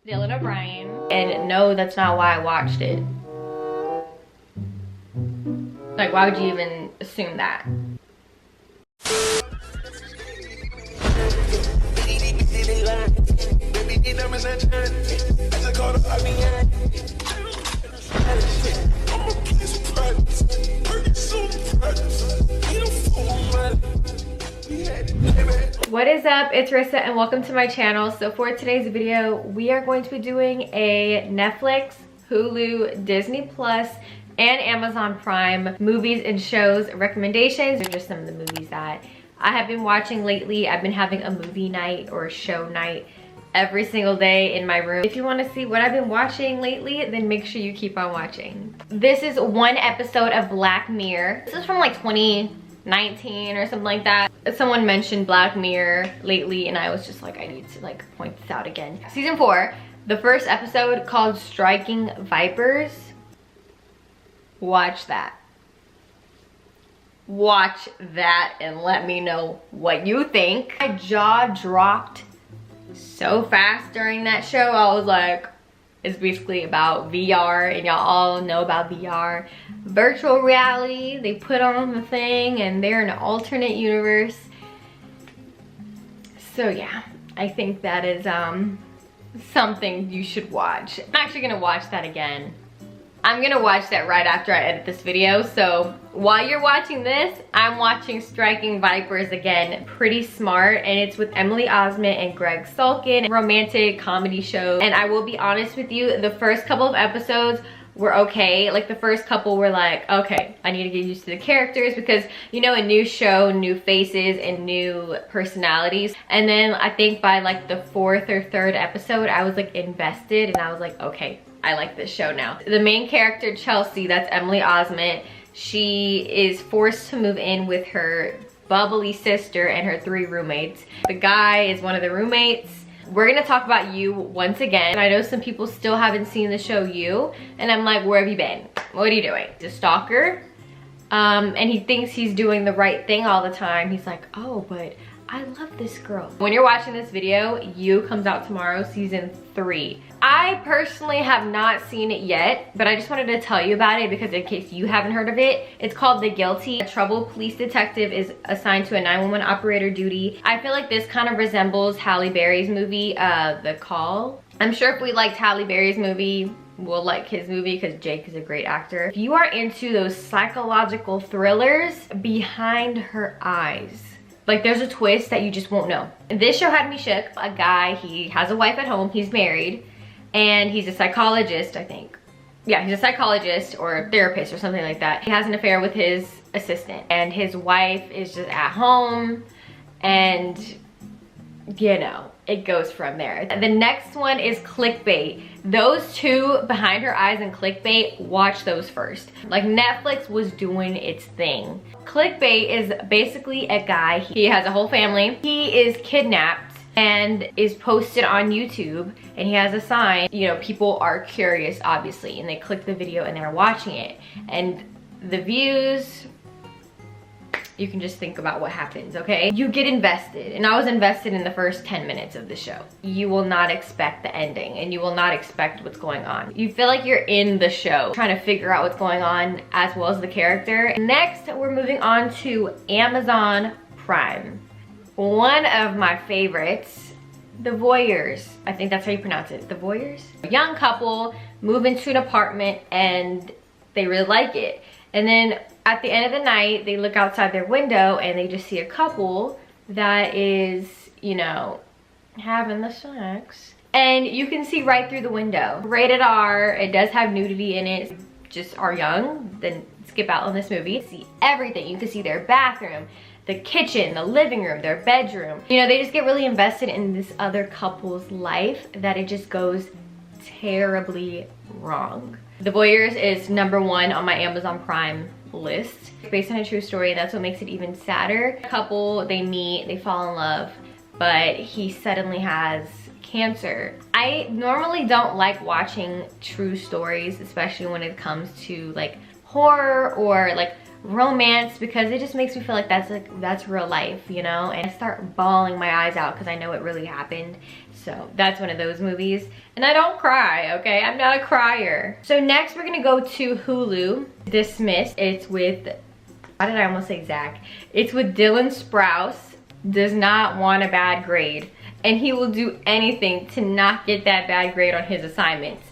Dylan O'Brien. And no, that's not why I watched it. Like, why would you even assume that? What is up? It's Rissa and welcome to my channel. So for today's video, we are going to be doing a Netflix, Hulu, Disney Plus, and Amazon Prime movies and shows recommendations. These are just some of the movies that I have been watching lately. I've been having a movie night or a show night every single day in my room. If you want to see what I've been watching lately, then make sure you keep on watching. This is one episode of Black Mirror. This is from like 2019 or something like that. Someone mentioned Black Mirror lately and I was just like, I need to like point this out again. Season 4, the first episode called Striking Vipers. Watch that. Watch that and let me know what you think. My jaw dropped so fast during that show. I was like, it's basically about VR, and y'all all know about VR. Virtual reality, they put on the thing and they're in an alternate universe. So yeah, I think that is something you should watch. I'm actually gonna watch that again. I'm gonna watch that right after I edit this video. So while you're watching this, I'm watching Striking Vipers again. Pretty smart, and it's with Emily Osment and Greg Sulkin, romantic comedy show. And I will be honest with you, the first couple of episodes were okay. Like the first couple were like, okay, I need to get used to the characters because, you know, a new show, new faces, and new personalities. And then I think by like the 4th or 3rd episode, I was like invested and I was like, okay, I like this show now. The main character, Chelsea, that's Emily Osment, she is forced to move in with her bubbly sister and her 3 roommates. The guy is one of the roommates. We're gonna talk about You once again. I know some people still haven't seen the show You, and I'm like, where have you been? What are you doing? He's a stalker, and he thinks he's doing the right thing all the time. He's like, oh, but I love this girl. When you're watching this video, You comes out tomorrow, season 3. I personally have not seen it yet, but I just wanted to tell you about it because in case you haven't heard of it, it's called The Guilty. A troubled police detective is assigned to a 911 operator duty. I feel like this kind of resembles Halle Berry's movie, The Call. I'm sure if we liked Halle Berry's movie, we'll like his movie because Jake is a great actor. If you are into those psychological thrillers, Behind Her Eyes. Like there's a twist that you just won't know. This show had me shook. A guy, he has a wife at home, he's married, and he's a psychologist, I think. Yeah, he's a psychologist or a therapist or something like that. He has an affair with his assistant and his wife is just at home and, you know, it goes from there. The next one is Clickbait. Those two, Behind Her Eyes and Clickbait, watch those first. Like Netflix was doing its thing. Clickbait is basically a guy, he has a whole family. He is kidnapped and is posted on YouTube, and he has a sign. You know, people are curious obviously, and they click the video and they're watching it. And the views, you can just think about what happens, okay? You get invested, and I was invested in the first 10 minutes of the show. You will not expect the ending, and you will not expect what's going on. You feel like you're in the show, trying to figure out what's going on as well as the character. Next, we're moving on to Amazon Prime. One of my favorites, The Voyeurs. I think that's how you pronounce it, The Voyeurs? A young couple move into an apartment and they really like it. And then at the end of the night, they look outside their window and they just see a couple that is, you know, having the sex. And you can see right through the window. Rated R, it does have nudity in it. Just are young, then skip out on this movie. See everything. You can see their bathroom, the kitchen, the living room, their bedroom. You know, they just get really invested in this other couple's life that it just goes terribly wrong. The Voyeurs is #1 on my Amazon Prime list. It's based on a true story, and that's what makes it even sadder. A couple, they meet, they fall in love, but he suddenly has cancer. I normally don't like watching true stories, especially when it comes to like horror or like romance, because it just makes me feel like that's real life, you know? And I start bawling my eyes out because I know it really happened. So that's one of those movies. And I don't cry, okay? I'm not a crier. So next we're gonna go to Hulu, Dismissed. It's with, why did I almost say Zach? It's with Dylan Sprouse. Does not want a bad grade. And he will do anything to not get that bad grade on his assignments.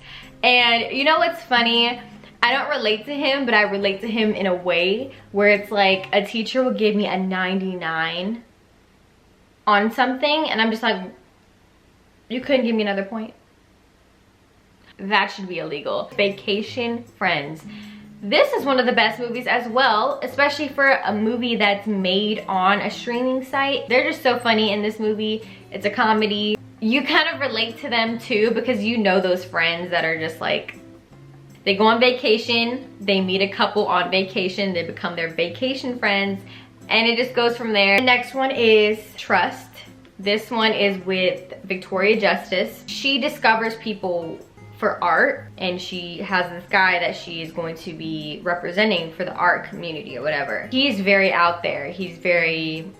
And you know what's funny? I don't relate to him, but I relate to him in a way where it's like a teacher will give me a 99 on something and I'm just like, you couldn't give me another point? That should be illegal. Vacation Friends. This is one of the best movies as well, especially for a movie that's made on a streaming site. They're just so funny in this movie. It's a comedy. You kind of relate to them too because you know those friends that are just like, they go on vacation, they meet a couple on vacation, they become their vacation friends, and it just goes from there. The next one is Trust. This one is with Victoria Justice. She discovers people for art, and she has this guy that she is going to be representing for the art community or whatever. He's very out there. He's very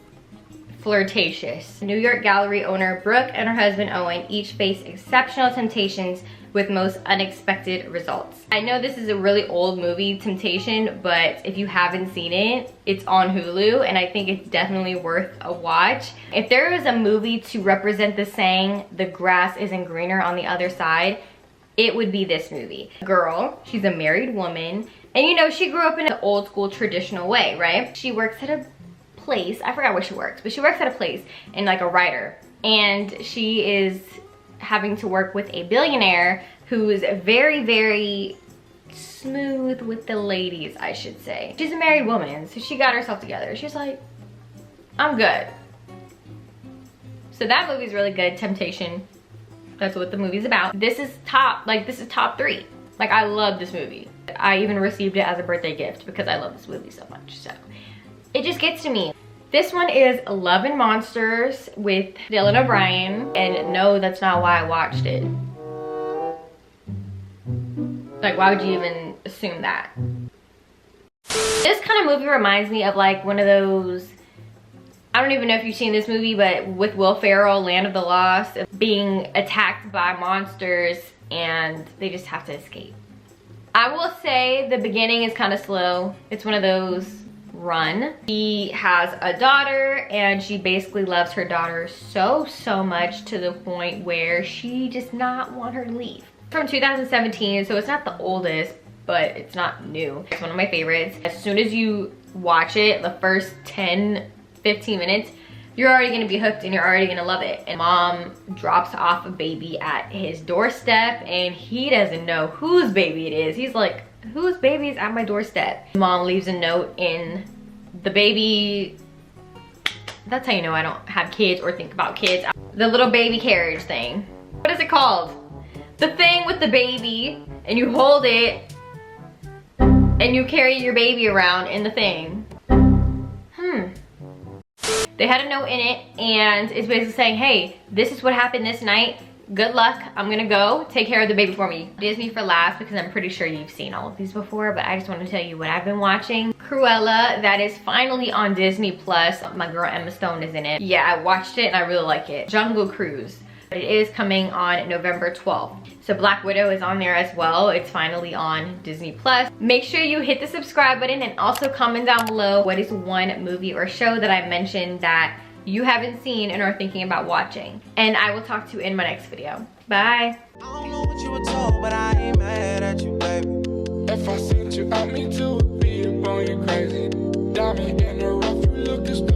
flirtatious. New York gallery owner Brooke and her husband Owen each face exceptional temptations with most unexpected results. I know this is a really old movie, Temptation, but if you haven't seen it, it's on Hulu and I think it's definitely worth a watch. If there is a movie to represent the saying, the grass isn't greener on the other side, it would be this movie. Girl, she's a married woman, and you know, she grew up in an old school traditional way, right? She works at a place, I forgot where she works, but she works at a place and like a writer, and she is having to work with a billionaire who is very, very smooth with the ladies, I should say. She's a married woman, so she got herself together. She's like, I'm good. So that movie's really good, Temptation. That's what the movie's about. This is top 3. Like, I love this movie. I even received it as a birthday gift because I love this movie so much, so. It just gets to me. This one is Love and Monsters with Dylan O'Brien, and no, that's not why I watched it. Like, why would you even assume that? This kind of movie reminds me of like one of those, I don't even know if you've seen this movie, but with Will Ferrell, Land of the Lost, being attacked by monsters and they just have to escape. I will say the beginning is kind of slow. It's one of those run. He has a daughter and she basically loves her daughter so much to the point where she does not want her to leave. From 2017, so it's not the oldest, but it's not new. It's one of my favorites. As soon as you watch it, the first 10-15 minutes, you're already gonna be hooked and you're already gonna love it. And mom drops off a baby at his doorstep and he doesn't know whose baby it is. He's like, whose baby is at my doorstep? Mom leaves a note in the baby. That's how you know I don't have kids or think about kids. The little baby carriage thing. What is it called? The thing with the baby and you hold it and you carry your baby around in the thing. They had a note in it and it's basically saying, hey, this is what happened this night. Good luck, I'm gonna go. Take care of the baby for me. Disney for last because I'm pretty sure you've seen all of these before, but I just want to tell you what I've been watching. Cruella, that is finally on Disney Plus. My girl Emma Stone is in it. Yeah, I watched it and I really like it. Jungle Cruise. It is coming on November 12th. So Black Widow is on there as well. It's finally on Disney Plus. Make sure you hit the subscribe button and also comment down below what is one movie or show that I mentioned that you haven't seen and are thinking about watching. And I will talk to you in my next video. Bye. I don't know what you were told, but I ain't mad at you, baby. If I sent you out, me too, be up on you crazy. Diamond in the rough, you look as good.